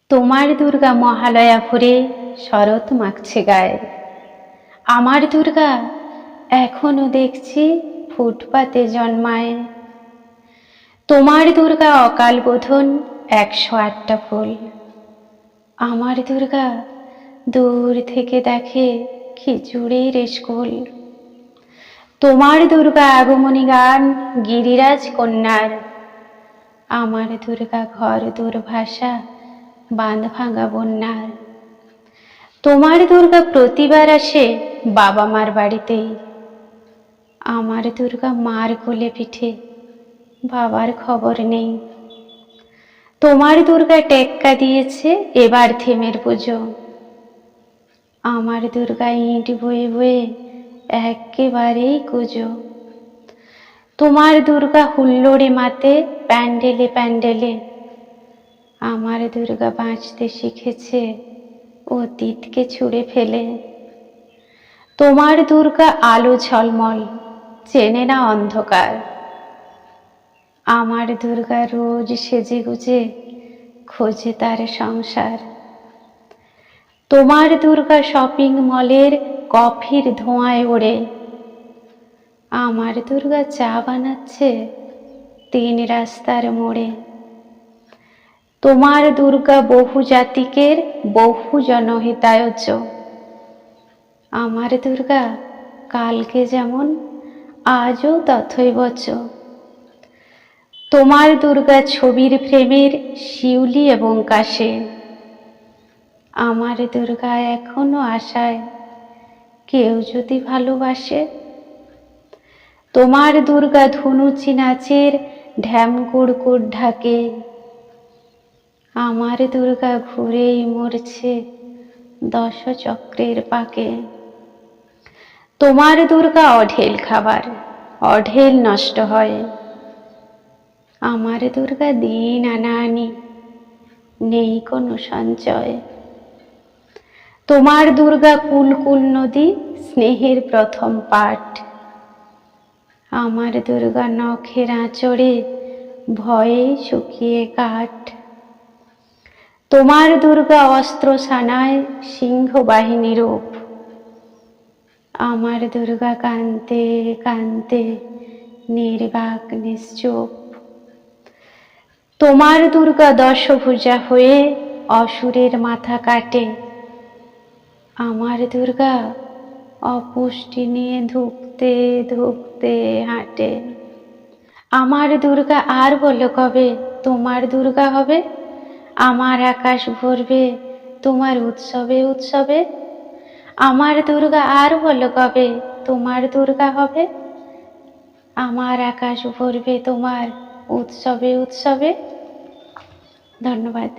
তোমার দুর্গা মহালয়া ভরে শরৎ মাখছে গায়ে। আমার দুর্গা এখনো দেখছি ফুটপাতে জন্মায়। তোমার দুর্গা অকাল বোধন 108টা ফুল। আমার দুর্গা দূর থেকে দেখে খিচুড়ির স্কুল। তোমার দুর্গা আগমনী গান গিরিরাজ কন্যার। আমার দুর্গা ঘর দুর্ভাষা বাঁধ ভাঙা বন্যার। তোমার দুর্গা প্রতিবার আসে বাবা মার বাড়িতেই। আমার দুর্গা মার কোলে পিঠে, বাবার খবর নেই। তোমার দুর্গা টেক্কা দিয়েছে এবার থেমের পুজো। আমার দুর্গা ইঁট বয়ে বয়ে একেবারেই কুজো। তোমার দুর্গা হুল্লোড়ে মাতে প্যান্ডেলে প্যান্ডেলে। আমার দুর্গা বাঁচতে শিখেছে অতীতকে ছুঁড়ে ফেলে। তোমার দুর্গা আলো ঝলমল, চেনে না অন্ধকার। আমার দুর্গা রোজ সেজে গুজে খোঁজে তার সংসার। তোমার দুর্গা শপিং মলের কফির ধোঁয়ায় ওড়ে। আমার দুর্গা চা বানাচ্ছে 3 রাস্তার মোড়ে। তোমার দুর্গা বহু জাতিকের বহু জনহিতায়জ। আমার দুর্গা কালকে যেমন আজও তথৈবচ। তোমার দুর্গা ছবির ফ্রেমের শিউলি এবং কাশে। আমার দুর্গা এখনো আশায় কেউ যদি ভালোবাসে। তোমার দুর্গা ধুনুচি নাচের ঢ্যাম কুড়কুড় ঢাকে। আমার দুর্গা ঘুরেই মরছে 10 চক্রের পাকে। তোমার দুর্গা অঢেল খাবার, অঢেল নষ্ট হয়। আমার দুর্গা দিন আনা আনি, নেই কোনো সঞ্চয়। তোমার দুর্গা কুল কুল নদী, স্নেহের প্রথম পাঠ। আমার দুর্গা নখের আঁচড়ে ভয়ে শুকিয়ে কাঠ। তোমার দুর্গা অস্ত্র সানায় সিংহ বাহিনী রূপ। আমার দুর্গা কান্তে কান্তে নির্বাক নিশ্চুপ। তোমার দুর্গা দশভুজা হয়ে অসুরের মাথা কাটে। আমার দুর্গা অপুষ্টি নিয়ে ধুঁকতে ধুঁকতে হাঁটে। আমার দুর্গা আর বলো কবে তোমার দুর্গা হবে। আমার আকাশ ভরবে তোমার উৎসবে উৎসবে। আমার দুর্গা আর বলো কবে তোমার দুর্গা হবে। আমার আকাশ ভরবে তোমার উৎসবে উৎসবে। ধন্যবাদ।